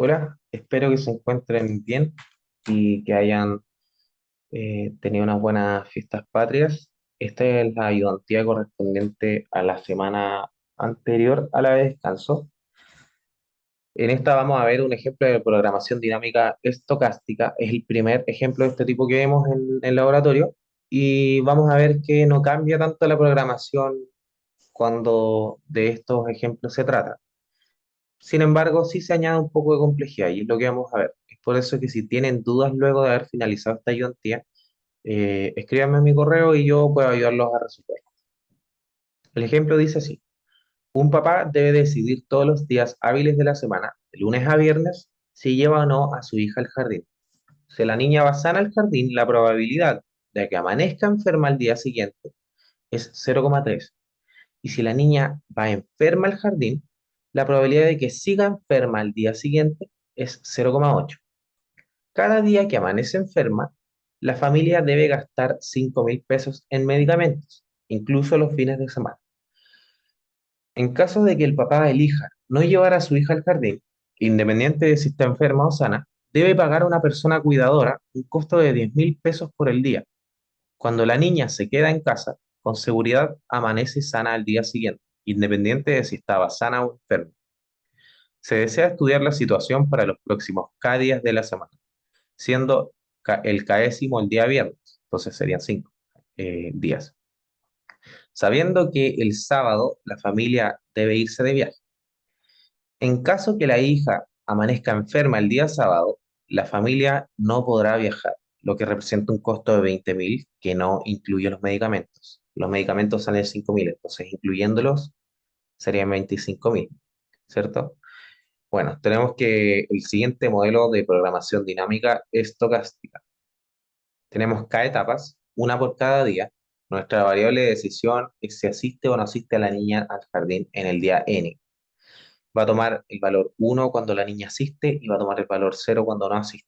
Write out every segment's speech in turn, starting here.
Hola, espero que se encuentren bien y que hayan tenido unas buenas fiestas patrias. Esta es la ayudantía correspondiente a la semana anterior a la de descanso. En esta vamos a ver un ejemplo de programación dinámica estocástica. Es el primer ejemplo de este tipo que vemos en el laboratorio y vamos a ver que no cambia tanto la programación cuando de estos ejemplos se trata. Sin embargo, sí se añade un poco de complejidad y es lo que vamos a ver. Es por eso que si tienen dudas luego de haber finalizado esta ayudantía, escríbanme en mi correo y yo puedo ayudarlos a resolver. El ejemplo dice así: un papá debe decidir todos los días hábiles de la semana, de lunes a viernes, si lleva o no a su hija al jardín. Si la niña va sana al jardín, la probabilidad de que amanezca enferma al día siguiente es 0,3. Y si la niña va enferma al jardín, la probabilidad de que siga enferma al día siguiente es 0,8. Cada día que amanece enferma, la familia debe gastar 5.000 pesos en medicamentos, incluso los fines de semana. En caso de que el papá elija no llevar a su hija al jardín, independiente de si está enferma o sana, debe pagar a una persona cuidadora un costo de 10.000 pesos por el día. Cuando la niña se queda en casa, con seguridad amanece sana al día siguiente, independiente de si estaba sana o enferma. Se desea estudiar la situación para los próximos K días de la semana, siendo el Késimo el día viernes, entonces serían 5 días. Sabiendo que el sábado la familia debe irse de viaje. En caso que la hija amanezca enferma el día sábado, la familia no podrá viajar, lo que representa un costo de 20.000 que no incluye los medicamentos. Los medicamentos salen 5.000, entonces incluyéndolos serían 25.000, ¿cierto? Bueno, tenemos que el siguiente modelo de programación dinámica estocástica. Tenemos K etapas, una por cada día. Nuestra variable de decisión es si asiste o no asiste a la niña al jardín en el día N. Va a tomar el valor 1 cuando la niña asiste y va a tomar el valor 0 cuando no asiste.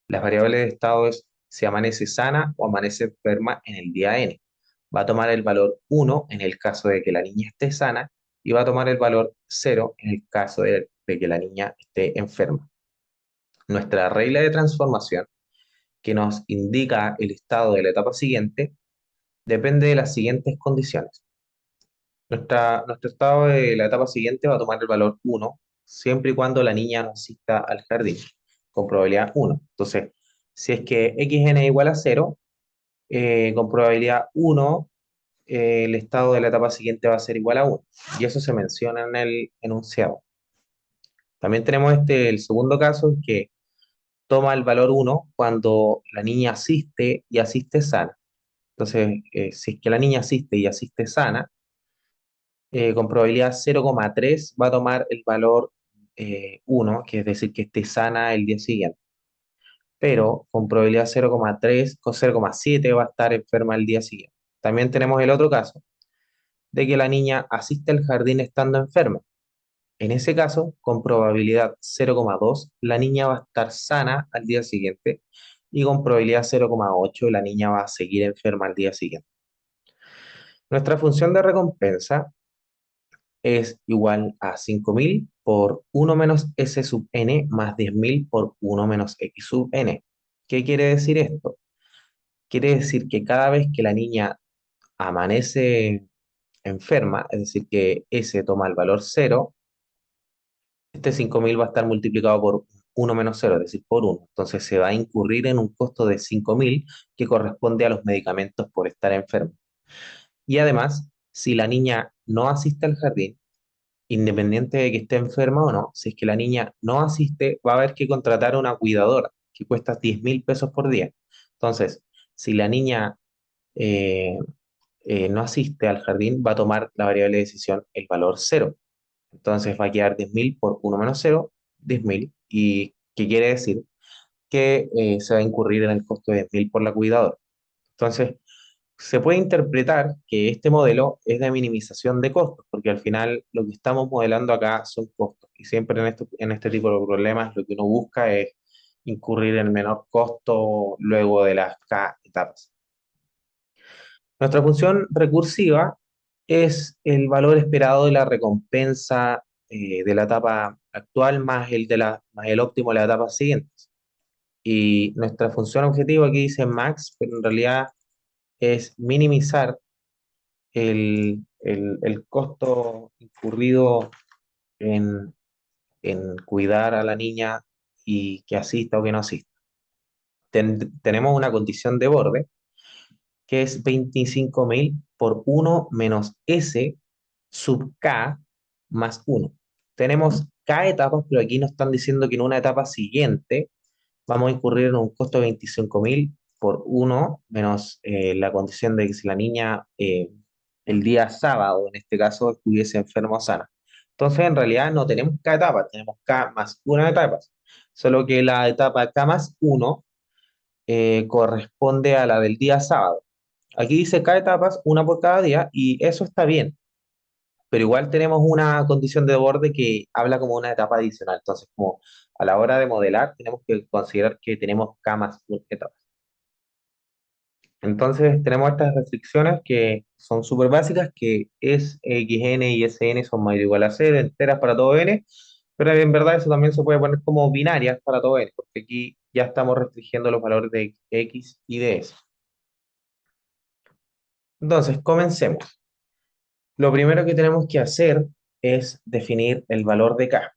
Las variables de estado es si amanece sana o amanece enferma en el día N. Va a tomar el valor 1 en el caso de que la niña esté sana y va a tomar el valor 0 en el caso de que la niña esté enferma. Nuestra regla de transformación, que nos indica el estado de la etapa siguiente, depende de las siguientes condiciones. Nuestro estado de la etapa siguiente va a tomar el valor 1 siempre y cuando la niña no asista al jardín, con probabilidad 1. Entonces, si es que xn igual a 0, con probabilidad 1, el estado de la etapa siguiente va a ser igual a 1. Y eso se menciona en el enunciado. También tenemos el segundo caso, que toma el valor 1 cuando la niña asiste y asiste sana. Entonces, si es que la niña asiste y asiste sana, con probabilidad 0,3 va a tomar el valor 1, que es decir, que esté sana el día siguiente. Pero con probabilidad 0,3, con 0,7 va a estar enferma el día siguiente. También tenemos el otro caso, de que la niña asiste al jardín estando enferma. En ese caso, con probabilidad 0,2, la niña va a estar sana al día siguiente y con probabilidad 0,8, la niña va a seguir enferma al día siguiente. Nuestra función de recompensa es igual a 5.000 por 1 menos s sub n más 10.000 por 1 menos x sub n. ¿Qué quiere decir esto? Quiere decir que cada vez que la niña amanece enferma, es decir, que s toma el valor 0, este 5.000 va a estar multiplicado por 1 menos 0, es decir, por 1. Entonces se va a incurrir en un costo de 5.000 que corresponde a los medicamentos por estar enferma. Y además, si la niña no asiste al jardín, independiente de que esté enferma o no, si es que la niña no asiste, va a haber que contratar a una cuidadora que cuesta 10.000 pesos por día. Entonces, si la niña eh, no asiste al jardín, va a tomar la variable de decisión el valor 0. Entonces va a quedar 10.000 por 1 menos 0, 10.000. ¿Y qué quiere decir? Que se va a incurrir en el costo de 10.000 por la cuidadora. Entonces, se puede interpretar que este modelo es de minimización de costos, porque al final lo que estamos modelando acá son costos. Y siempre en este tipo de problemas lo que uno busca es incurrir en el menor costo luego de las K etapas. Nuestra función recursiva es el valor esperado de la recompensa de la etapa actual más el óptimo de la etapa siguiente. Y nuestra función objetivo aquí dice max, pero en realidad es minimizar el costo incurrido en, en cuidar a la niña y que asista o que no asista. Tenemos una condición de borde que es 25.000 por uno menos S sub K más uno. Tenemos K etapas, pero aquí nos están diciendo que en una etapa siguiente vamos a incurrir en un costo de 25.000 por uno menos la condición de que si la niña el día sábado, en este caso, estuviese enferma o sana. Entonces, en realidad no tenemos K etapas, tenemos K más una etapas, solo que la etapa K más uno corresponde a la del día sábado. Aquí dice K etapas, una por cada día, y eso está bien, pero igual tenemos una condición de borde que habla como una etapa adicional. Entonces, como a la hora de modelar, tenemos que considerar que tenemos K más una etapa. Entonces, tenemos estas restricciones que son súper básicas, que es xn y sn son mayor o igual a 0, enteras para todo n, pero en verdad eso también se puede poner como binarias para todo n, porque aquí ya estamos restringiendo los valores de x y de s. Entonces, comencemos. Lo primero que tenemos que hacer es definir el valor de k,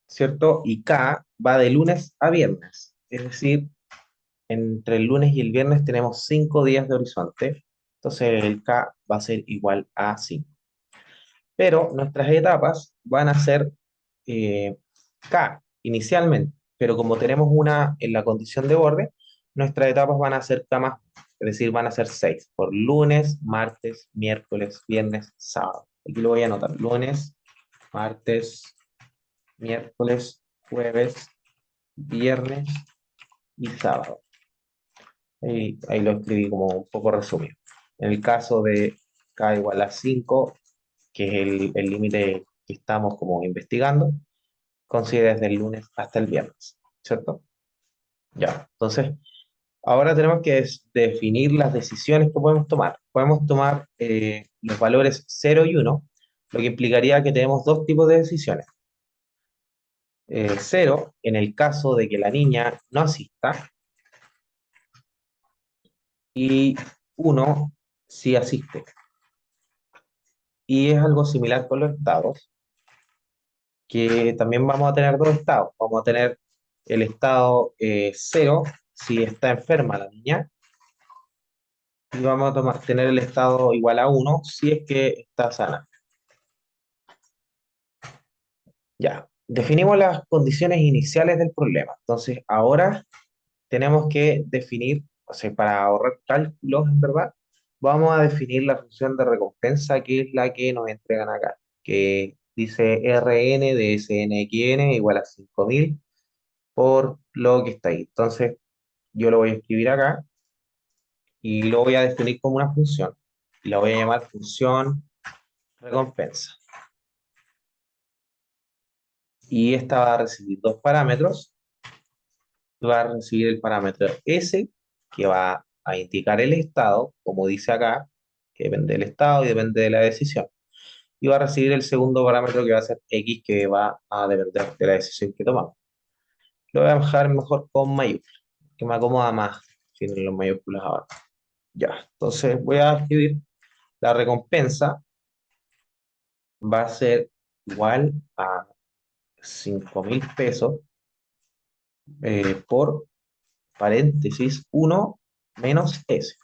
¿cierto? Y k va de lunes a viernes, es decir, entre el lunes y el viernes tenemos 5 días de horizonte, entonces el k va a ser igual a 5. Pero nuestras etapas van a ser k inicialmente, pero como tenemos una en la condición de borde, nuestras etapas van a ser k más, es decir, van a ser 6 por lunes, martes, miércoles, viernes, sábado. Aquí lo voy a anotar, lunes, martes, miércoles, jueves, viernes y sábado. Ahí lo escribí como un poco resumido. En el caso de k igual a 5, que es el límite que estamos como investigando, considera desde el lunes hasta el viernes, ¿cierto? Ya, entonces, ahora tenemos que definir las decisiones que podemos tomar. Podemos tomar los valores 0 y 1, lo que implicaría que tenemos dos tipos de decisiones. 0 en el caso de que la niña no asista y 1 si asiste. Y es algo similar con los estados, que también vamos a tener dos estados. Vamos a tener el estado 0 si está enferma la niña, y vamos a tener el estado igual a uno si es que está sana. Ya, definimos las condiciones iniciales del problema. Entonces, ahora tenemos que definir, o sea, para ahorrar cálculos, en verdad, vamos a definir la función de recompensa, que es la que nos entregan acá, que dice Rn de Snxn igual a 5.000 por lo que está ahí. Entonces, yo lo voy a escribir acá y lo voy a definir como una función. Y la voy a llamar función recompensa. Y esta va a recibir dos parámetros. Va a recibir el parámetro S, que va a indicar el estado, como dice acá, que depende del estado y depende de la decisión. Y va a recibir el segundo parámetro, que va a ser X, que va a depender de la decisión que tomamos. Lo voy a dejar mejor con mayúsculas, que me acomoda más sin los mayúsculas ahora. Ya, entonces voy a escribir la recompensa va a ser igual a 5.000 pesos por paréntesis uno menos S.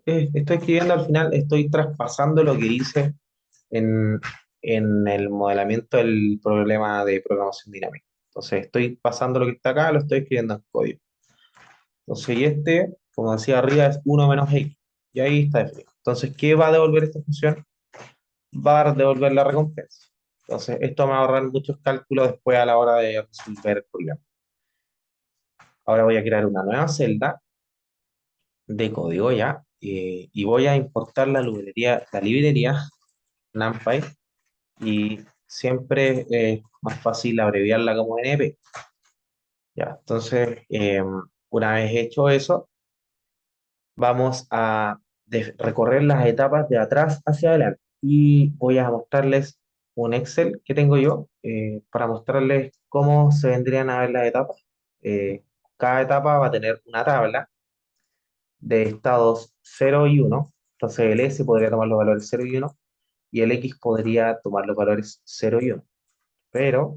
Estoy escribiendo al final, estoy traspasando lo que hice en, en el modelamiento del problema de programación dinámica. Entonces estoy pasando lo que está acá, lo estoy escribiendo en código. Entonces, y este, como decía arriba, es uno menos X. Y ahí está definido. Entonces, ¿qué va a devolver esta función? Va a devolver la recompensa. Entonces, esto me va a ahorrar muchos cálculos después a la hora de resolver el problema. Ahora voy a crear una nueva celda de código ya, y voy a importar la librería NumPy, y siempre es más fácil abreviarla como NP. Ya, entonces, una vez hecho eso, vamos a recorrer las etapas de atrás hacia adelante y voy a mostrarles un Excel que tengo yo para mostrarles cómo se vendrían a ver las etapas. Eh, Cada etapa va a tener una tabla de estados 0 y 1. Entonces el S podría tomar los valores 0 y 1 y el X podría tomar los valores 0 y 1. Pero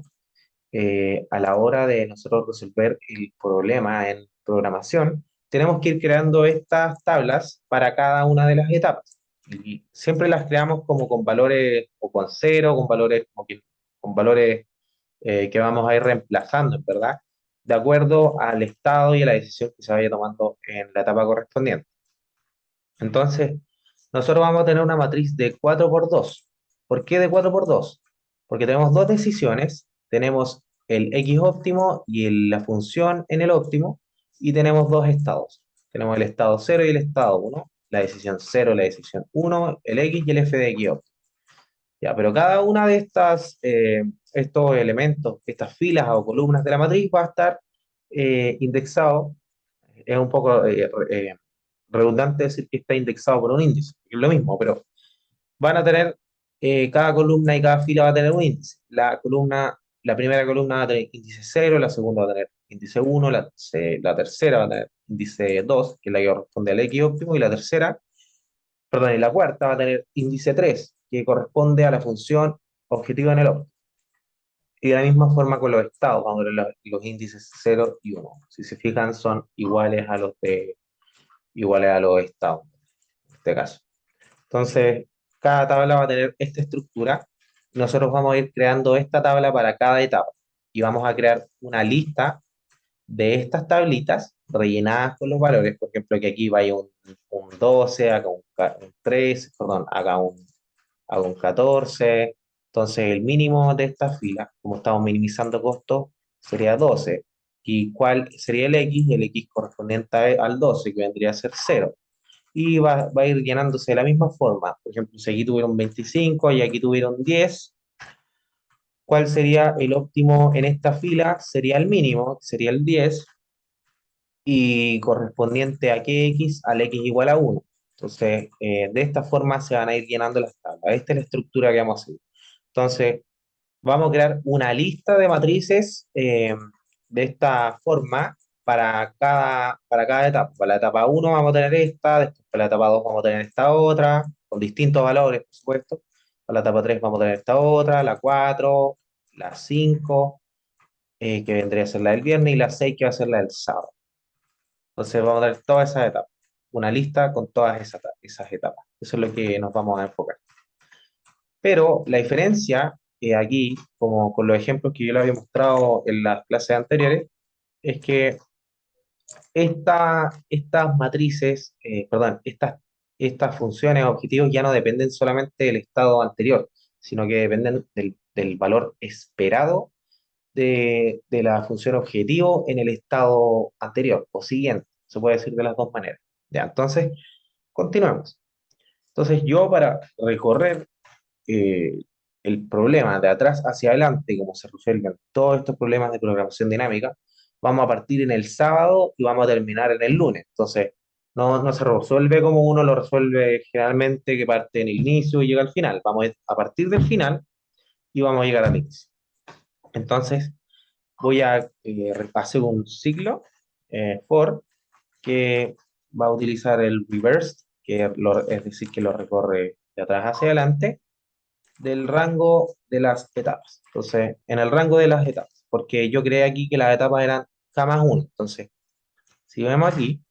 a la hora de nosotros resolver el problema en programación, tenemos que ir creando estas tablas para cada una de las etapas. Y siempre las creamos como con valores o con cero, con valores, con valores que vamos a ir reemplazando, en verdad, de acuerdo al estado y a la decisión que se vaya tomando en la etapa correspondiente. Entonces, nosotros vamos a tener una matriz de 4 por 2. ¿Por qué de 4 por 2? Porque tenemos dos decisiones, tenemos el x óptimo y la función en el óptimo, y tenemos dos estados. Tenemos el estado 0 y el estado 1, la decisión 0, la decisión 1, el x y el f de x óptimo. Ya, pero cada una de estos elementos, estas filas o columnas de la matriz va a estar indexado. Es un poco redundante decir que está indexado por un índice, es lo mismo, pero van a tener, cada columna y cada fila va a tener un índice. La primera columna va a tener índice 0, la segunda va a tener índice 1, la tercera va a tener índice 2, que es la que corresponde al X óptimo, y la tercera, perdón, y la cuarta va a tener índice 3, que corresponde a la función objetiva en el óptimo. Y de la misma forma con los estados, vamos a ver los índices 0 y 1. Si se fijan, son iguales a los estados, en este caso. Entonces, cada tabla va a tener esta estructura. Nosotros vamos a ir creando esta tabla para cada etapa y vamos a crear una lista de estas tablitas rellenadas con los valores. Por ejemplo, que aquí vaya un 12, acá un 13, perdón, haga un 14. Entonces, el mínimo de esta fila, como estamos minimizando costos, sería 12. ¿Y cuál sería el X? El X correspondiente al 12, que vendría a ser 0, y va a ir llenándose de la misma forma. Por ejemplo, si aquí tuvieron 25 y aquí tuvieron 10, ¿cuál sería el óptimo en esta fila? Sería el mínimo, sería el 10, y correspondiente a qué X, al X igual a 1. Entonces, de esta forma se van a ir llenando las tablas. Esta es la estructura que vamos a hacer. Entonces, vamos a crear una lista de matrices de esta forma para cada etapa. Para la etapa 1 vamos a tener esta, después para la etapa 2 vamos a tener esta otra, con distintos valores, por supuesto. Para la etapa 3 vamos a tener esta otra, la 4, la 5, que vendría a ser la del viernes, y la 6, que va a ser la del sábado. Entonces vamos a tener todas esas etapas, una lista con todas esas etapas. Eso es lo que nos vamos a enfocar. Pero la diferencia aquí, como con los ejemplos que yo les había mostrado en las clases anteriores, es que estas matrices, perdón, estas funciones, objetivos ya no dependen solamente del estado anterior, sino que dependen del valor esperado de la función objetivo en el estado anterior o siguiente. Se puede decir de las dos maneras. Ya, entonces, continuamos. Entonces, yo para recorrer eh, el problema de atrás hacia adelante, cómo se resuelven todos estos problemas de programación dinámica, vamos a partir en el sábado y vamos a terminar en el lunes. Entonces, no se resuelve como uno lo resuelve generalmente, que parte en el inicio y llega al final. Vamos a partir del final y vamos a llegar al inicio. Entonces, voy a hacer un ciclo for que va a utilizar el reverse, es decir, que lo recorre de atrás hacia adelante, del rango de las etapas. Entonces, en el rango de las etapas, porque yo creé aquí que las etapas eran K más 1. Entonces, si vemos aquí,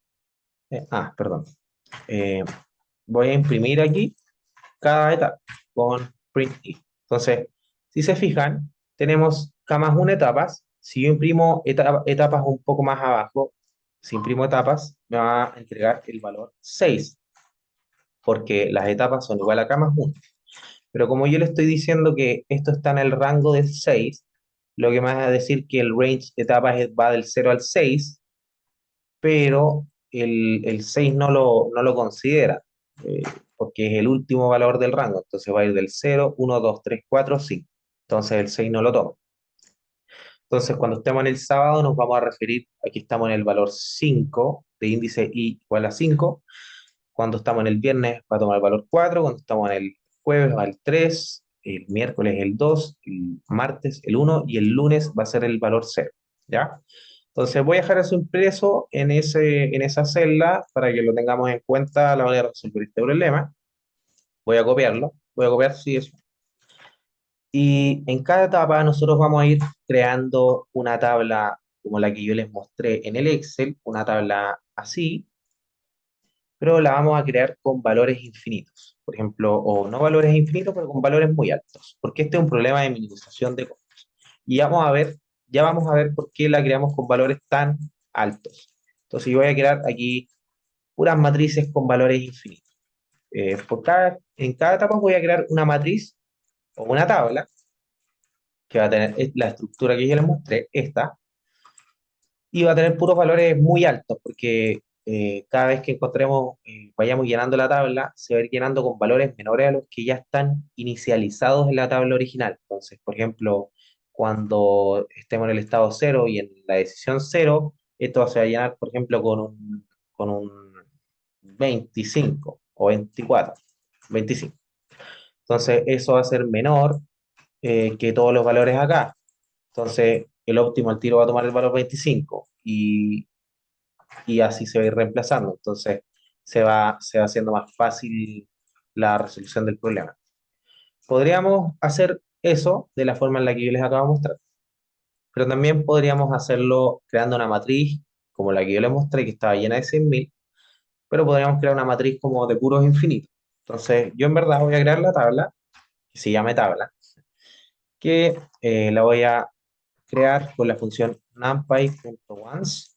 perdón, eh, voy a imprimir aquí cada etapa con print i. Entonces, si se fijan, tenemos K más 1 etapas. Si yo imprimo etapas un poco más abajo, si imprimo etapas, me va a entregar el valor 6, porque las etapas son igual a K más 1. Pero como yo le estoy diciendo que esto está en el rango de 6, lo que me va a decir que el range de etapas va del 0 al 6, pero el 6 no lo considera, eh, porque es el último valor del rango. Entonces va a ir del 0, 1, 2, 3, 4, 5. Entonces el 6 no lo toma. Entonces, cuando estemos en el sábado, nos vamos a referir, aquí estamos en el valor 5, de índice i igual a 5. Cuando estamos en el viernes, va a tomar el valor 4. Cuando estamos en el jueves, va al 3. el miércoles el 2, el martes el 1 y el lunes va a ser el valor cero, ¿ya? Entonces voy a dejar eso impreso en esa celda para que lo tengamos en cuenta a la hora de resolver este problema. Voy a copiarlo, voy a copiar, sí, eso. Y en cada etapa nosotros vamos a ir creando una tabla como la que yo les mostré en el Excel, una tabla así, pero la vamos a crear con valores infinitos. Por ejemplo, o no valores infinitos, pero con valores muy altos, porque este es un problema de minimización de costos. Y vamos a ver, ya vamos a ver por qué la creamos con valores tan altos. Entonces yo voy a crear aquí puras matrices con valores infinitos. En cada etapa voy a crear una matriz o una tabla que va a tener la estructura que yo les mostré, esta, y va a tener puros valores muy altos, porque cada vez que encontremos, vayamos llenando la tabla, se va a ir llenando con valores menores a los que ya están inicializados en la tabla original. Entonces, por ejemplo, cuando estemos en el estado cero y en la decisión cero, esto se va a llenar, por ejemplo, con un 25 o 24, 25. Entonces, eso va a ser menor que todos los valores acá. Entonces, el óptimo al tiro va a tomar el valor 25 y así se va a ir reemplazando. Entonces, se va haciendo más fácil la resolución del problema. Podríamos hacer eso de la forma en la que yo les acabo de mostrar, pero también podríamos hacerlo creando una matriz como la que yo les mostré, que estaba llena de 100.000, pero podríamos crear una matriz como de puros infinitos. Entonces, yo en verdad voy a crear la tabla, que se llame tabla, que la voy a crear con la función numpy.once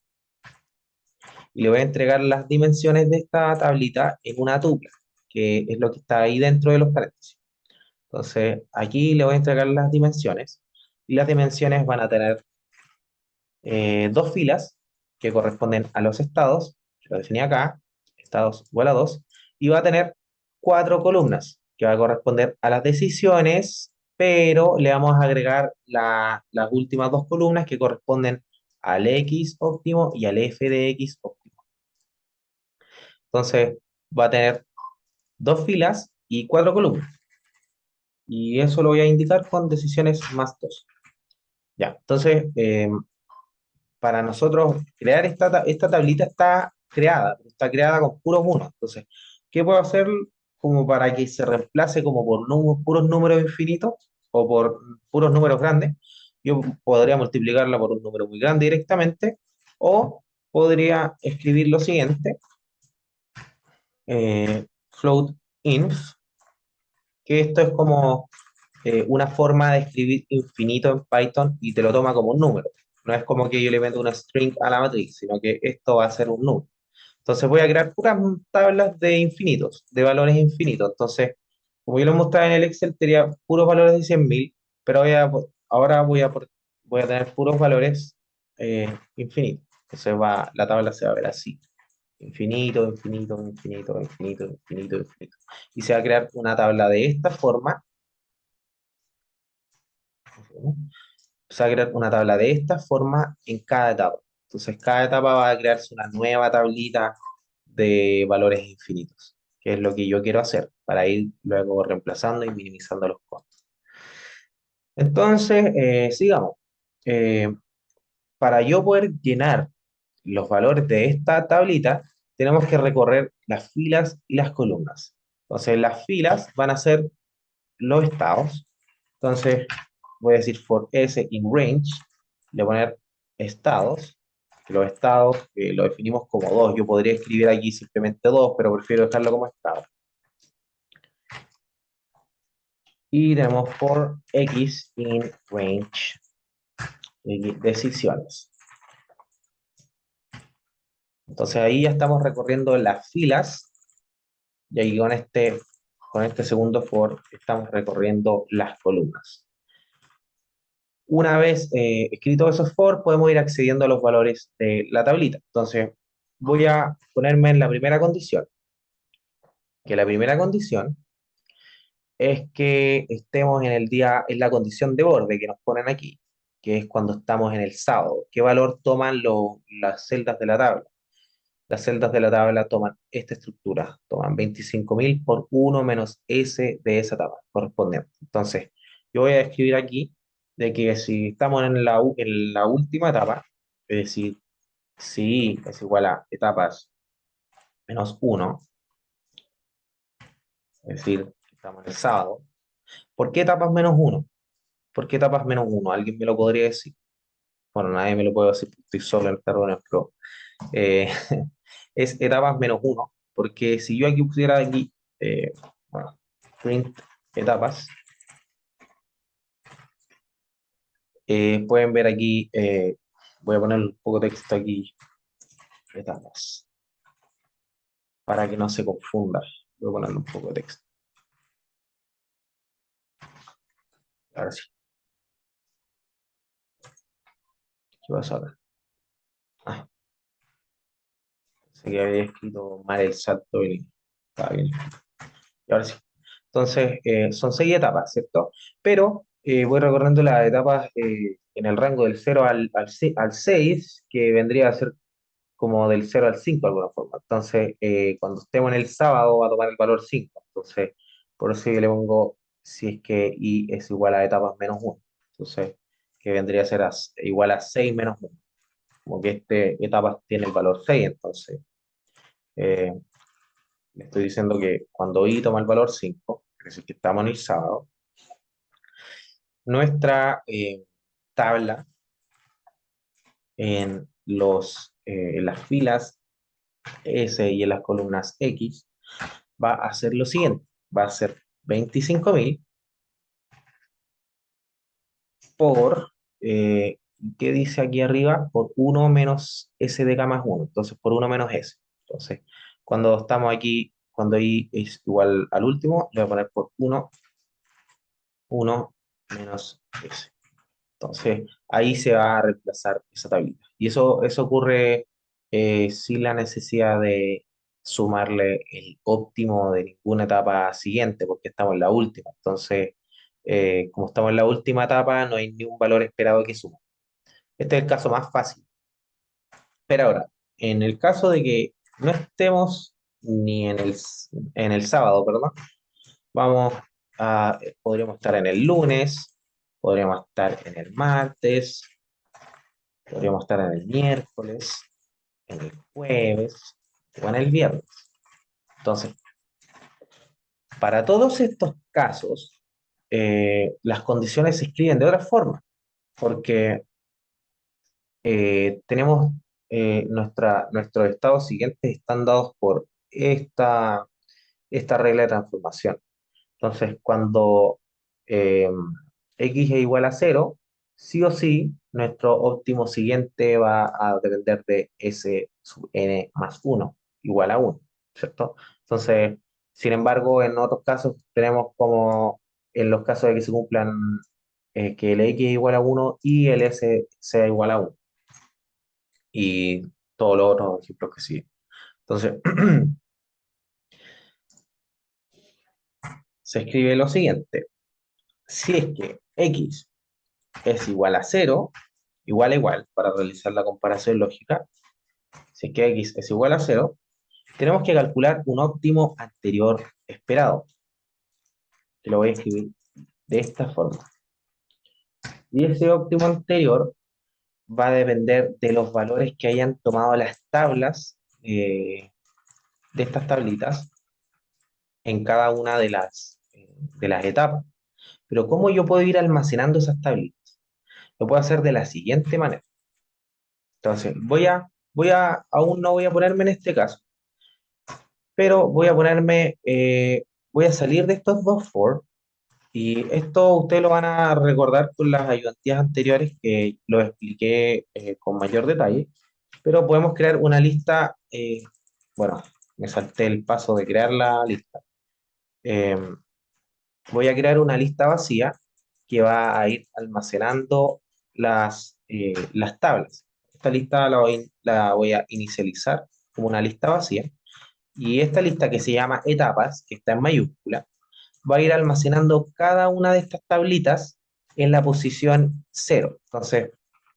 y le voy a entregar las dimensiones de esta tablita en una tupla, que es lo que está ahí dentro de los paréntesis. Entonces, aquí le voy a entregar las dimensiones y las dimensiones van a tener dos filas que corresponden a los estados, que lo definí acá, estados igual a 2, y va a tener cuatro columnas que va a corresponder a las decisiones, pero le vamos a agregar las últimas dos columnas que corresponden al X óptimo y al F de X óptimo. Entonces, va a tener dos filas y cuatro columnas. Y eso lo voy a indicar con decisiones más dos. Ya, entonces, para nosotros crear esta tablita está creada con puros unos. Entonces, ¿qué puedo hacer como para que se reemplace como por puros números infinitos o por puros números grandes? Yo podría multiplicarla por un número muy grande directamente o podría escribir lo siguiente, float inf, que esto es como una forma de escribir infinito en Python y te lo toma como un número. No es como que yo le meto una string a la matriz, sino que esto va a ser un número. Entonces voy a crear puras tablas de infinitos, de valores infinitos. Entonces, como yo lo mostraba en el Excel, tenía puros valores de 100.000, pero ahora voy a tener puros valores infinitos. Entonces la tabla se va a ver así. Infinito, infinito, infinito, infinito, infinito, infinito. Y se va a crear una tabla de esta forma. Se va a crear una tabla de esta forma en cada etapa. Entonces, cada etapa va a crearse una nueva tablita de valores infinitos, que es lo que yo quiero hacer para ir luego reemplazando y minimizando los costos. Entonces, sigamos. Eh, para yo poder llenar los valores de esta tablita, tenemos que recorrer las filas y las columnas. Entonces, las filas van a ser los estados. Entonces, voy a decir for s in range, le voy a poner estados, que los estados lo definimos como dos. Yo podría escribir aquí simplemente dos, pero prefiero dejarlo como estado. Y tenemos for x in range, decisiones. Entonces ahí ya estamos recorriendo las filas y ahí con este segundo for estamos recorriendo las columnas. Una vez escrito esos for, podemos ir accediendo a los valores de la tablita. Entonces, voy a ponerme en la primera condición, que la primera condición es que estemos en la condición de borde que nos ponen aquí, que es cuando estamos en el sábado. ¿Qué valor toman las celdas de la tabla? Las celdas de la tabla toman esta estructura, toman 25.000 por uno menos S de esa tabla correspondiente. Entonces, yo voy a escribir aquí de que si estamos en la última etapa, es decir, si I es igual a etapas menos uno, es decir, estamos en el sábado, ¿por qué etapas menos uno? ¿Por qué etapas menos uno? ¿Alguien me lo podría decir? Bueno, nadie me lo puede decir porque estoy solo en esta reunión, pero eh, es etapas menos uno, porque si yo aquí pusiera aquí, bueno, print etapas, pueden ver aquí, voy a poner un poco de texto aquí, etapas, para que no se confunda. Voy a ponerle un poco de texto. Ahora sí. ¿Qué pasa ahora? Ah, sé que había escrito mal el salto y estaba bien. Y ahora sí. Entonces, son 6 etapas, ¿cierto? Pero voy recorriendo las etapas en el rango del 0 al 6, que vendría a ser como del 0 al 5 de alguna forma. Entonces, cuando estemos en el sábado va a tomar el valor 5. Entonces, por eso yo le pongo si es que I es igual a etapas menos uno. Entonces, que vendría a ser igual a 6 menos uno. Como que este etapas tiene el valor 6. Entonces, eh, le estoy diciendo que cuando I toma el valor 5, es decir, que estamos en el sábado, nuestra tabla en las filas S y en las columnas X va a ser lo siguiente, va a ser 25.000 por, ¿qué dice aquí arriba? Por uno menos S de K más uno, entonces por uno menos S. Entonces, cuando estamos aquí, cuando I es igual al último, le voy a poner por uno menos S. Entonces, ahí se va a reemplazar esa tablita. Y eso ocurre sin la necesidad de sumarle el óptimo de ninguna etapa siguiente, porque estamos en la última. Entonces, como estamos en la última etapa, no hay ningún valor esperado que sumar. Este es el caso más fácil. Pero ahora, en el caso de que no estemos ni en el sábado, perdón, vamos podríamos estar en el lunes, podríamos estar en el martes, podríamos estar en el miércoles, en el jueves o en el viernes. Entonces, para todos estos casos, las condiciones se escriben de otra forma, porque tenemos nuestros estados siguientes están dados por esta regla de transformación. Entonces, cuando eh, x es igual a cero, sí o sí, nuestro óptimo siguiente va a depender de s sub n más uno igual a uno, ¿cierto? Entonces, sin embargo, en otros casos tenemos como en los casos de que se cumplan que el x es igual a uno y el s sea igual a uno y todos los otros ejemplos que siguen. Entonces, se escribe lo siguiente. Si es que x es igual a cero, igual a igual, para realizar la comparación lógica, si es que x es igual a cero, tenemos que calcular un óptimo anterior esperado, que lo voy a escribir de esta forma. Y ese óptimo anterior va a depender de los valores que hayan tomado las tablas de estas tablitas en cada una de las etapas. Pero ¿cómo yo puedo ir almacenando esas tablitas? Lo puedo hacer de la siguiente manera. Entonces, aún no voy a ponerme en este caso, pero voy a salir de estos dos for, y esto ustedes lo van a recordar con las ayudantías anteriores que lo expliqué con mayor detalle, pero podemos crear una lista, bueno, me salté el paso de crear la lista. Eh, Voy a crear una lista vacía que va a ir almacenando las tablas. Esta lista la voy a inicializar como una lista vacía. Y esta lista que se llama etapas, que está en mayúscula, va a ir almacenando cada una de estas tablitas en la posición cero. Entonces,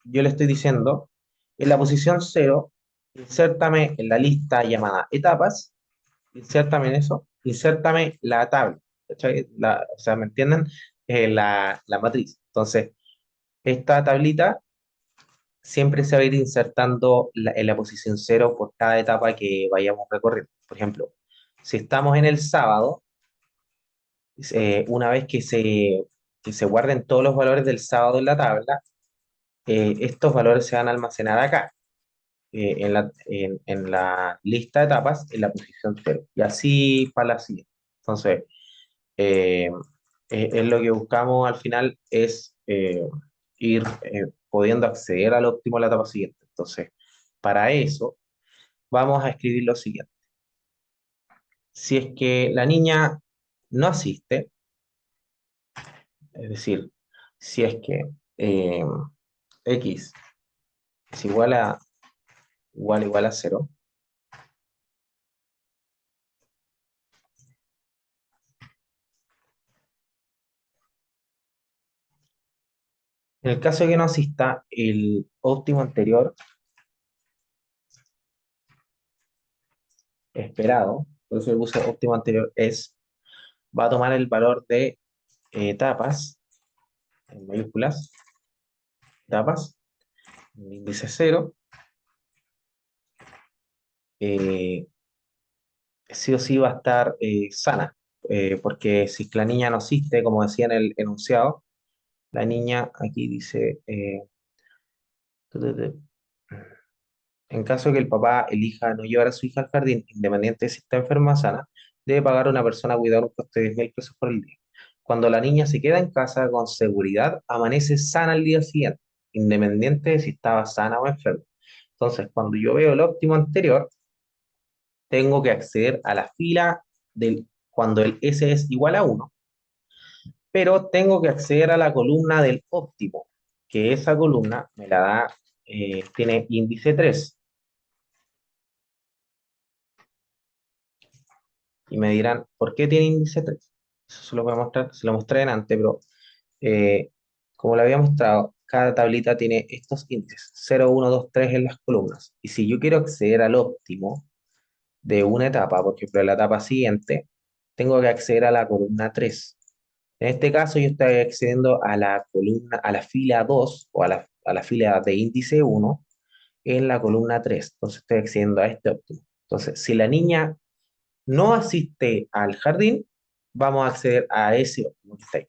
yo le estoy diciendo, en la posición cero insértame en la lista llamada etapas, insértame en eso, insértame la tabla, ¿cachai? O sea, ¿me entienden? La matriz. Entonces, esta tablita siempre se va a ir insertando en la posición cero por cada etapa que vayamos recorriendo. Por ejemplo, si estamos en el sábado, una vez que se guarden todos los valores del sábado en la tabla, estos valores se van a almacenar acá, en la lista de etapas, en la posición cero. Y así para la siguiente. Entonces, eh, es lo que buscamos al final es ir pudiendo acceder al óptimo en la etapa siguiente. Entonces, para eso vamos a escribir lo siguiente. Si es que la niña no asiste, es decir, si es que eh, x es igual a cero, en el caso de que no asista, el óptimo anterior esperado, por eso le puse óptimo anterior, va a tomar el valor de etapas, en mayúsculas, etapas, el índice cero, eh, sí o sí va a estar sana, porque si la niña no asiste, como decía en el enunciado, la niña aquí dice, tu, tu, tu, en caso de que el papá elija no llevar a su hija al jardín, independiente de si está enferma o sana, debe pagar a una persona cuidadora un coste de 10.000 pesos por el día. Cuando la niña se queda en casa con seguridad, amanece sana al día siguiente, independiente de si estaba sana o enferma. Entonces, cuando yo veo el óptimo anterior, tengo que acceder a la fila cuando el S es igual a uno, pero tengo que acceder a la columna del óptimo, que esa columna me la da, tiene índice 3. Y me dirán, ¿por qué tiene índice 3? Eso se lo voy a mostrar, se lo mostré en antes, pero eh, como lo había mostrado, cada tablita tiene estos índices, 0, 1, 2, 3 en las columnas. Y si yo quiero acceder al óptimo de una etapa, por ejemplo, en la etapa siguiente, tengo que acceder a la columna 3. En este caso, yo estoy accediendo a la columna, a la fila 2 o a la fila de índice 1 en la columna 3. Entonces, estoy accediendo a este óptimo. Entonces, si la niña no asiste al jardín, vamos a acceder a ese óptimo que está ahí.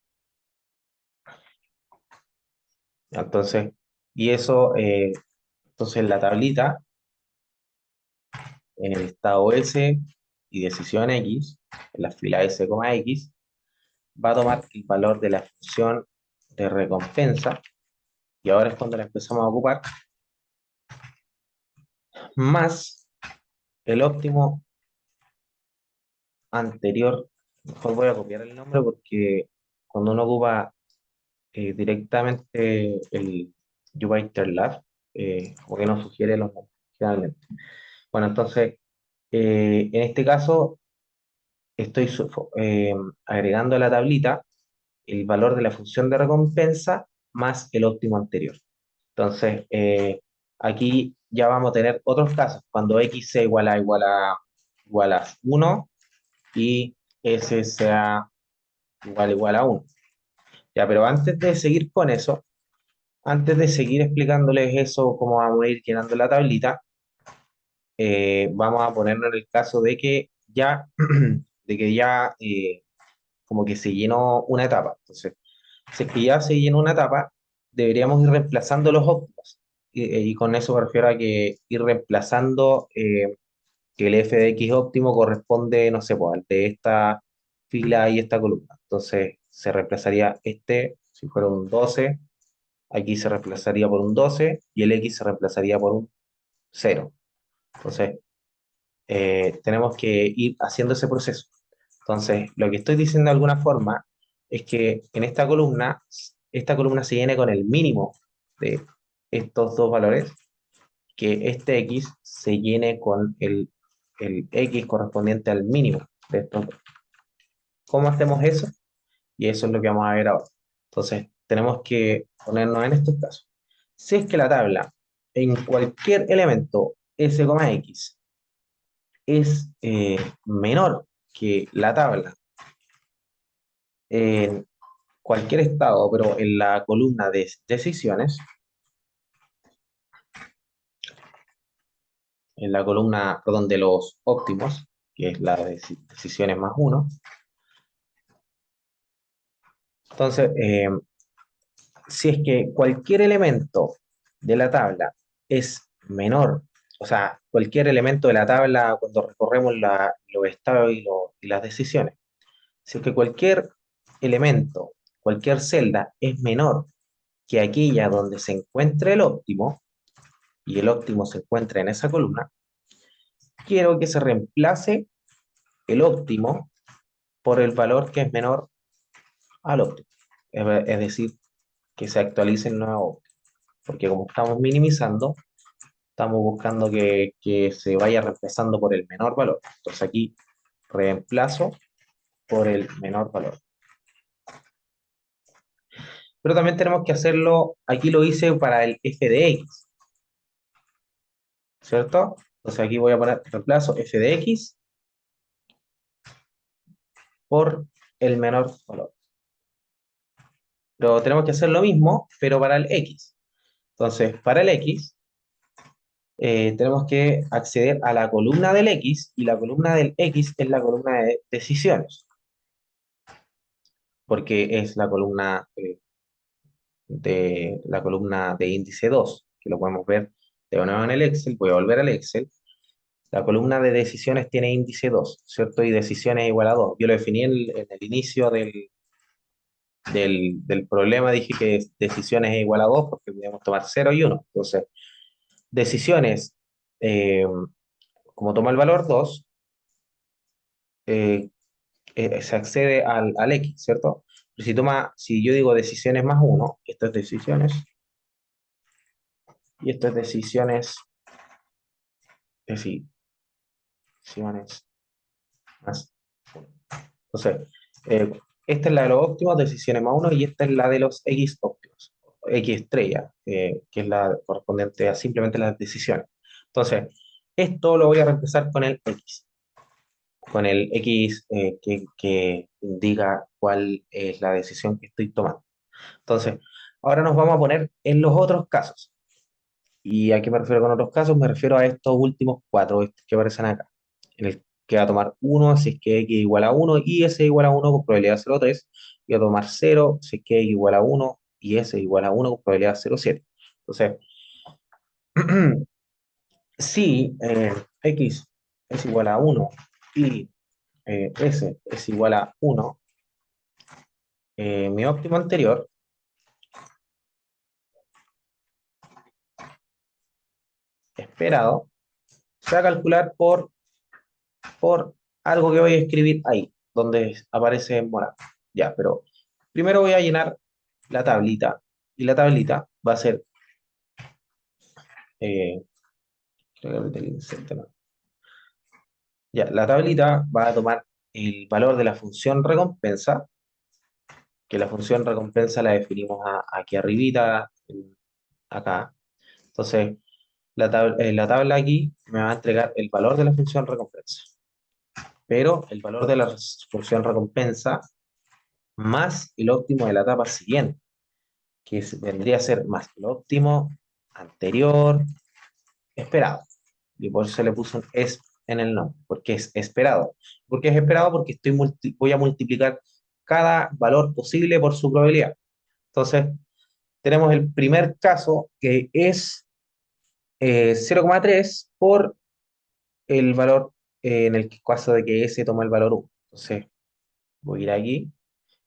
Entonces, y eso, entonces la tablita, en el estado S y decisión X, en la fila S, X, va a tomar el valor de la función de recompensa, y ahora es cuando la empezamos a ocupar, más el óptimo anterior. Mejor voy a copiar el nombre porque cuando uno ocupa directamente el Jupyter como que nos sugiere los nombres, generalmente. Bueno, entonces, en este caso, estoy agregando a la tablita el valor de la función de recompensa más el óptimo anterior. Entonces, aquí ya vamos a tener otros casos, cuando x sea igual a 1 y s sea igual a 1. Ya, pero antes de seguir con eso, antes de seguir explicándoles eso, cómo vamos a ir llenando la tablita, vamos a ponernos en el caso de que ya, como que se llenó una etapa. Entonces, si es que ya se llenó una etapa, deberíamos ir reemplazando los óptimos. Y con eso me refiero a que ir reemplazando que el f de x óptimo corresponde, no sé, pues, al de esta fila y esta columna. Entonces, se reemplazaría si fuera un 12, aquí se reemplazaría por un 12 y el x se reemplazaría por un 0. Entonces, tenemos que ir haciendo ese proceso. Entonces, lo que estoy diciendo de alguna forma es que en esta columna se llene con el mínimo de estos dos valores, que este x se llene con el x correspondiente al mínimo de estos dos. ¿Cómo hacemos eso? Y eso es lo que vamos a ver ahora. Entonces, tenemos que ponernos en estos casos. Si es que la tabla, en cualquier elemento, S, X es menor que la tabla en cualquier estado, pero en la columna de decisiones, en la columna, perdón, de los óptimos, que es la de decisiones más uno. Entonces, si es que cualquier elemento de la tabla es menor, o sea, cualquier elemento de la tabla cuando recorremos los estados y las decisiones, si es que cualquier elemento, cualquier celda es menor que aquella donde se encuentra el óptimo, y el óptimo se encuentra en esa columna, quiero que se reemplace el óptimo por el valor que es menor al óptimo. Es decir, que se actualice el nuevo óptimo. Porque como estamos minimizando, estamos buscando que se vaya reemplazando por el menor valor. Entonces aquí reemplazo por el menor valor. Pero también tenemos que hacerlo, aquí lo hice para el f de x, ¿cierto? Entonces aquí voy a poner reemplazo f de x por el menor valor. Pero tenemos que hacer lo mismo, pero para el x. Entonces, para el x, tenemos que acceder a la columna del x, y la columna del x es la columna de decisiones, porque es la columna de índice 2 que lo podemos ver de nuevo en el Excel. Voy a volver al Excel. La columna de decisiones tiene índice 2, ¿cierto? Y decisiones igual a 2. Yo lo definí en el inicio del problema, dije que decisiones es igual a 2 porque podemos tomar 0 y 1. Entonces, decisiones, eh, como toma el valor 2, eh, se accede al X, ¿cierto? Pero si yo digo decisiones más 1, esto es decisiones, y esto es decisiones más 1. Entonces, esta es la de los óptimos, decisiones más 1, y esta es la de los X óptimos, X estrella, que es la correspondiente a simplemente las decisiones. Entonces, esto lo voy a reemplazar con el X que indica cuál es la decisión que estoy tomando. Entonces, ahora nos vamos a poner en los otros casos. ¿Y a qué me refiero con otros casos? Me refiero a estos últimos cuatro estos que aparecen acá, en el que va a tomar 1 si es que x igual a 1 y s igual a 1 con probabilidad 0,3, y va a tomar 0 si es que x igual a 1 y s igual a 1 con probabilidad 0,7. Entonces, si x es igual a 1 y s es igual a 1, mi óptimo anterior esperado se va a calcular por algo que voy a escribir ahí, donde aparece en morado. Ya, pero primero voy a llenar la tablita, y la tablita va a ser, eh, creo que apreté el insert, ¿no? Ya, la tablita va a tomar el valor de la función recompensa, que la función recompensa la definimos aquí arribita, acá. Entonces, la tabla aquí me va a entregar el valor de la función recompensa, pero el valor de la función recompensa más el óptimo de la etapa siguiente, que vendría a ser más el óptimo anterior esperado. Y por eso le puse un es en el nombre, porque es esperado. ¿Por qué es esperado? Porque voy a multiplicar cada valor posible por su probabilidad. Entonces, tenemos el primer caso que es 0,3 por el valor en el caso de que S toma el valor 1. Entonces, voy a ir aquí,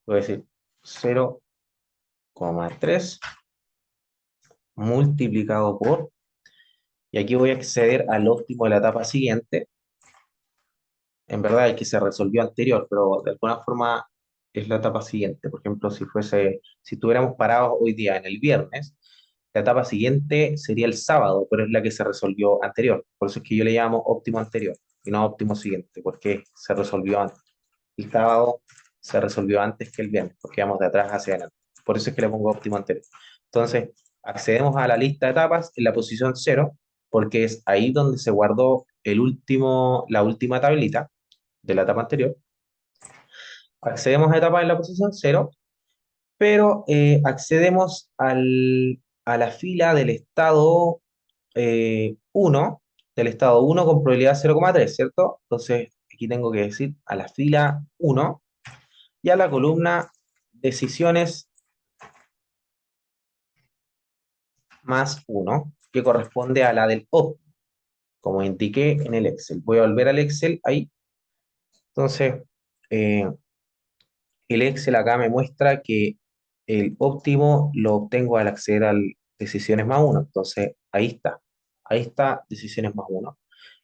voy a decir 0,3 multiplicado por, y aquí voy a acceder al óptimo de la etapa siguiente. En verdad el que se resolvió anterior, pero de alguna forma es la etapa siguiente. Por ejemplo, si estuviéramos parados hoy día en el viernes, la etapa siguiente sería el sábado, pero es la que se resolvió anterior. Por eso es que yo le llamo óptimo anterior y no óptimo siguiente, porque se resolvió antes. El sábado se resolvió antes que el viernes, porque vamos de atrás hacia adelante. Por eso es que le pongo óptimo anterior. Entonces, accedemos a la lista de etapas en la posición 0, porque es ahí donde se guardó la última tablita de la etapa anterior. Accedemos a etapa en la posición cero, pero accedemos a la fila del estado 1, del estado 1 con probabilidad 0,3, ¿cierto? Entonces, aquí tengo que decir a la fila 1 y a la columna decisiones más 1, que corresponde a la del óptimo, como indiqué en el Excel. Voy a volver al Excel ahí. Entonces, eh, el Excel acá me muestra que el óptimo lo obtengo al acceder al decisiones más 1. Entonces, ahí está decisiones más 1.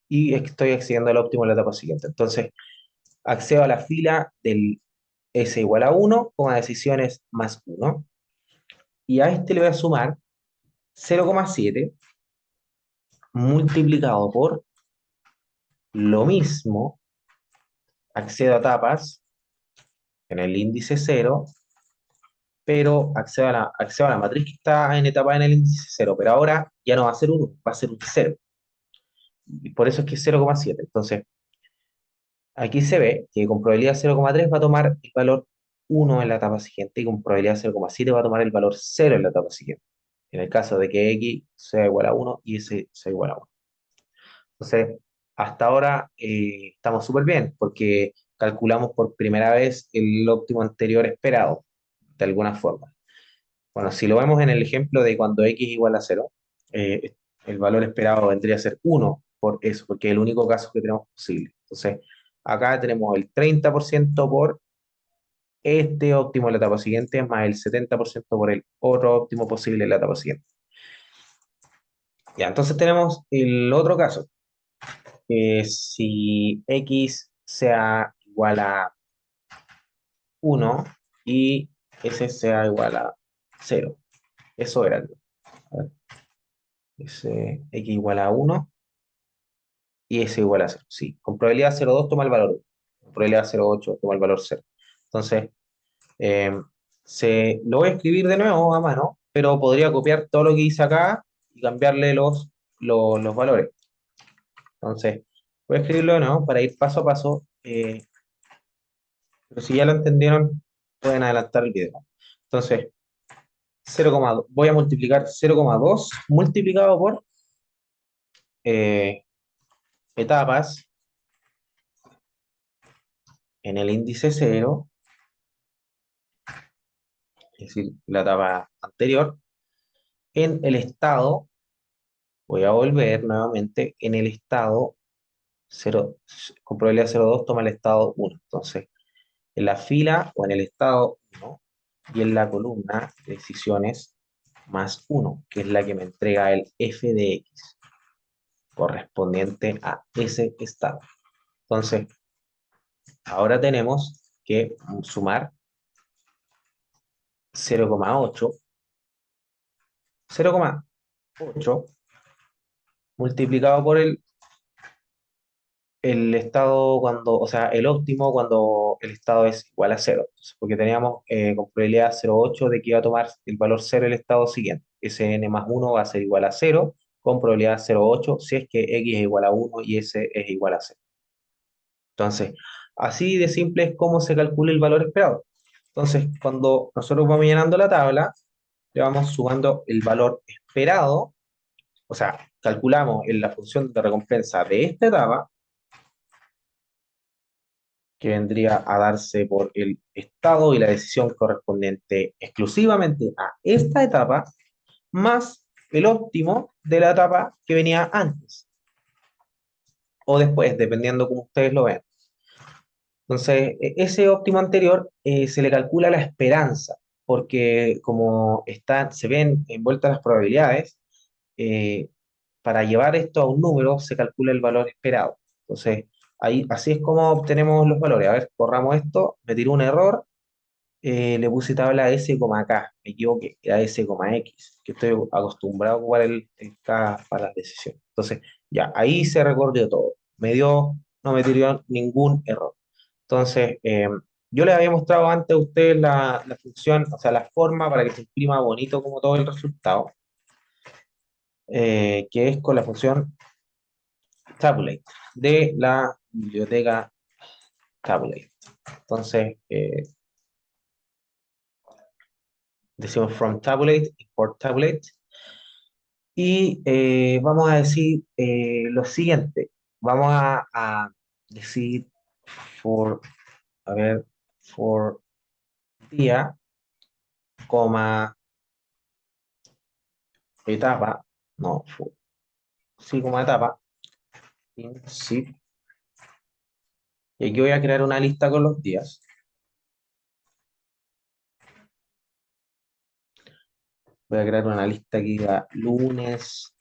Y estoy accediendo al óptimo en la etapa siguiente. Entonces, accedo a la fila del S igual a 1, con decisiones más 1. Y a este le voy a sumar 0,7 multiplicado por lo mismo, accedo a etapas en el índice 0, pero accedo a la matriz que está en etapa en el índice 0, pero ahora ya no va a ser 1, va a ser un 0. Y por eso es que es 0,7. Entonces, aquí se ve que con probabilidad 0,3 va a tomar el valor 1 en la etapa siguiente y con probabilidad 0,7 va a tomar el valor 0 en la etapa siguiente. En el caso de que x sea igual a 1 y s sea igual a 1. Entonces, hasta ahora estamos súper bien porque calculamos por primera vez el óptimo anterior esperado, de alguna forma. Bueno, si lo vemos en el ejemplo de cuando x igual a 0, el valor esperado vendría a ser 1 por eso, porque es el único caso que tenemos posible. Entonces, acá tenemos el 30% por este óptimo en la etapa siguiente, más el 70% por el otro óptimo posible en la etapa siguiente. Ya, entonces tenemos el otro caso, que si x sea igual a 1 y s sea igual a 0. Eso era. A ver, x igual a 1 y s igual a 0. Sí, con probabilidad 0,2 toma el valor 1, con probabilidad 0,8 toma el valor 0. Entonces, eh, lo voy a escribir de nuevo a mano, pero podría copiar todo lo que hice acá y cambiarle los valores. Entonces, voy a escribirlo de nuevo para ir paso a paso, pero si ya lo entendieron, pueden adelantar el video. Entonces, 0,2, voy a multiplicar 0,2 multiplicado por eh, etapas en el índice 0, es decir, la etapa anterior, en el estado, voy a volver nuevamente, en el estado 0, con probabilidad 0,2 toma el estado 1. Entonces, en la fila o en el estado 1 y en la columna decisiones más 1, que es la que me entrega el f de x, correspondiente a ese estado. Entonces, ahora tenemos que sumar 0,8 multiplicado por el estado cuando, o sea, el óptimo cuando el estado es igual a 0. Entonces, porque teníamos con probabilidad 0,8 de que iba a tomar el valor 0 el estado siguiente. Sn más 1 va a ser igual a 0 con probabilidad 0,8 si es que x es igual a 1 y s es igual a 0. Entonces, así de simple es cómo se calcula el valor esperado. Entonces, cuando nosotros vamos llenando la tabla, le vamos sumando el valor esperado, o sea, calculamos en la función de recompensa de esta etapa, que vendría a darse por el estado y la decisión correspondiente exclusivamente a esta etapa, más el óptimo de la etapa que venía antes o después, dependiendo cómo ustedes lo vean. Entonces, ese óptimo anterior se le calcula la esperanza, porque como se ven envueltas las probabilidades, eh, para llevar esto a un número se calcula el valor esperado. Entonces, ahí, así es como obtenemos los valores. A ver, corramos esto, me tiró un error, le puse tabla S, K, me equivoqué, era S, X, que estoy acostumbrado a ocupar el K para las decisiones. Entonces, ya, ahí se recorrió todo. No me tiró ningún error. Entonces, yo les había mostrado antes a ustedes la función, o sea, la forma para que se imprima bonito como todo el resultado. que es con la función tabulate de la biblioteca tabulate. Entonces, decimos from tabulate, import tabulate, y vamos a decir lo siguiente. Vamos a decir for, a ver, for día, coma, etapa, no, sí, como etapa, in zip, y aquí voy a crear una lista con los días. Voy a crear una lista que diga lunes,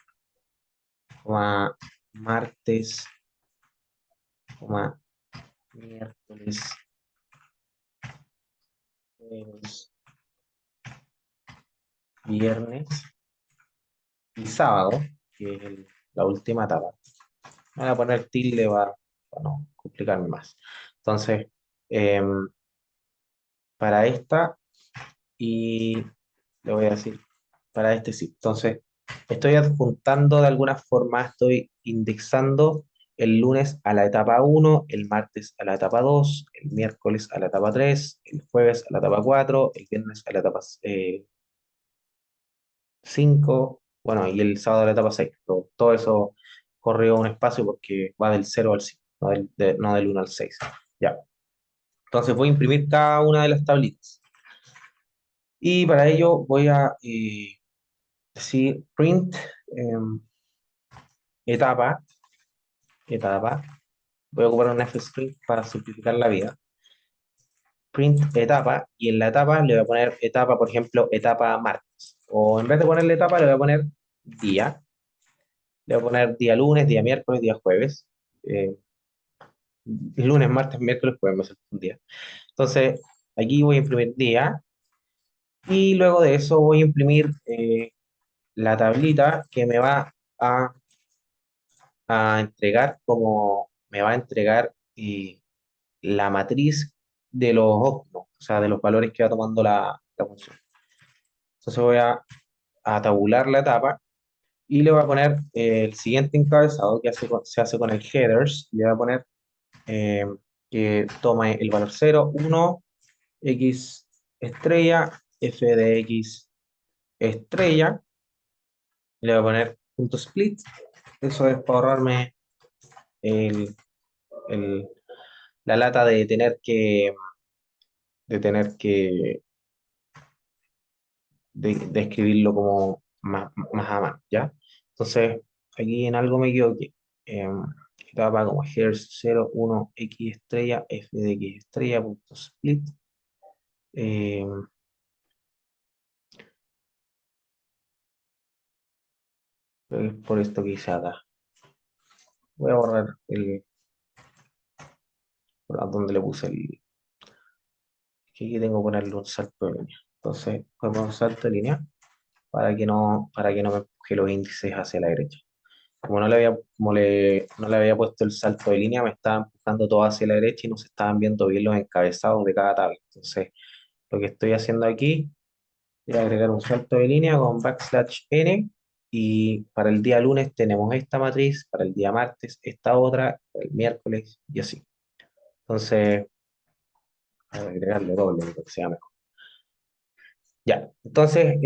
coma, martes, coma, miércoles, jueves, viernes y sábado, que es la última etapa. Voy a poner tilde para no complicarme más. Entonces, em, para esta y le voy a decir para este sí. Entonces, estoy adjuntando de alguna forma, estoy indexando el lunes a la etapa 1, el martes a la etapa 2, el miércoles a la etapa 3, el jueves a la etapa 4, el viernes a la etapa 5, bueno, y el sábado a la etapa 6. Todo eso corrió un espacio porque va del 0 al 5, no del 1 al 6. Ya. Entonces voy a imprimir cada una de las tablitas. Y para ello voy a decir print em, etapa, etapa. Voy a ocupar un F-string para simplificar la vida. Print etapa, y en la etapa le voy a poner etapa, por ejemplo, etapa martes. O en vez de ponerle etapa, le voy a poner día. Le voy a poner día lunes, día miércoles, día jueves. Eh, lunes, martes, miércoles, jueves, me salto un día. Entonces, aquí voy a imprimir día. Y luego de eso voy a imprimir la tablita que me va a entregar como me va a entregar la matriz de los óptimos, o sea, de los valores que va tomando la función. Entonces voy a tabular la etapa y le voy a poner el siguiente encabezado que se hace con el headers. Le voy a poner eh, que toma el valor 0, 1, x estrella, f de x estrella. Le voy a poner punto split. Eso es para ahorrarme el, el- la lata de tener que de escribirlo como más a mano, ¿ya? Entonces, aquí en algo me equivoqué. Eh, Etapa como here's 0, 1, x estrella, f de x estrella, punto split. Eh, Creo que es por esto que hice acá. Voy a borrar por donde le puse que aquí tengo que ponerle un salto de línea. Entonces, ponemos un salto de línea para que no me empuje los índices hacia la derecha. Como no le había puesto el salto de línea, me estaba empujando todo hacia la derecha y no se estaban viendo bien los encabezados de cada tabla. Entonces, lo que estoy haciendo aquí es agregar un salto de línea con backslash n, y para el día lunes tenemos esta matriz, para el día martes esta otra, para el miércoles y así. Entonces, agregarle doble, para que sea mejor. Ya, entonces,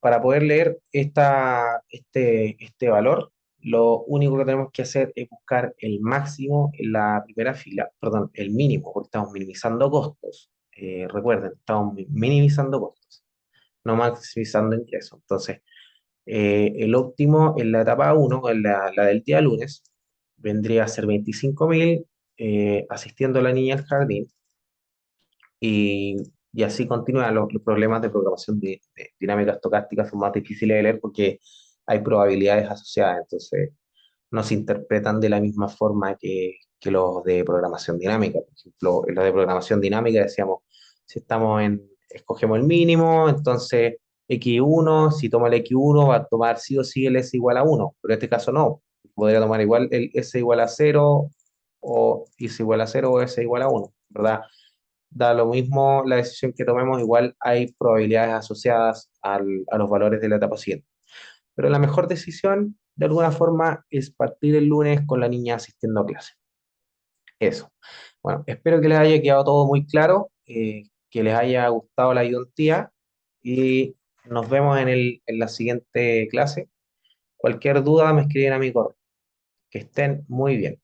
para poder leer este valor, lo único que tenemos que hacer es buscar el máximo en la primera fila, perdón, el mínimo, porque estamos minimizando costos. Recuerden, estamos minimizando costos, no maximizando ingresos. Entonces, el óptimo en la etapa 1, en la del día lunes, vendría a ser 25.000, asistiendo a la niña al jardín, y, y así continúan los problemas de programación de dinámica estocástica. Son más difíciles de leer porque hay probabilidades asociadas, entonces no se interpretan de la misma forma que los de programación dinámica. Por ejemplo, en los de programación dinámica decíamos, si escogemos el mínimo, entonces X1, si toma el X1 va a tomar sí o sí el S igual a 1, pero en este caso no, podría tomar igual el S igual a 0 o S igual a 0 o S igual a 1, ¿verdad? Da lo mismo la decisión que tomemos, igual hay probabilidades asociadas a los valores de la etapa siguiente. pero la mejor decisión, de alguna forma, es partir el lunes con la niña asistiendo a clase. Eso. Bueno, espero que les haya quedado todo muy claro, que les haya gustado la ayudantía y nos vemos en la siguiente clase. Cualquier duda me escriben a mi correo. Que estén muy bien.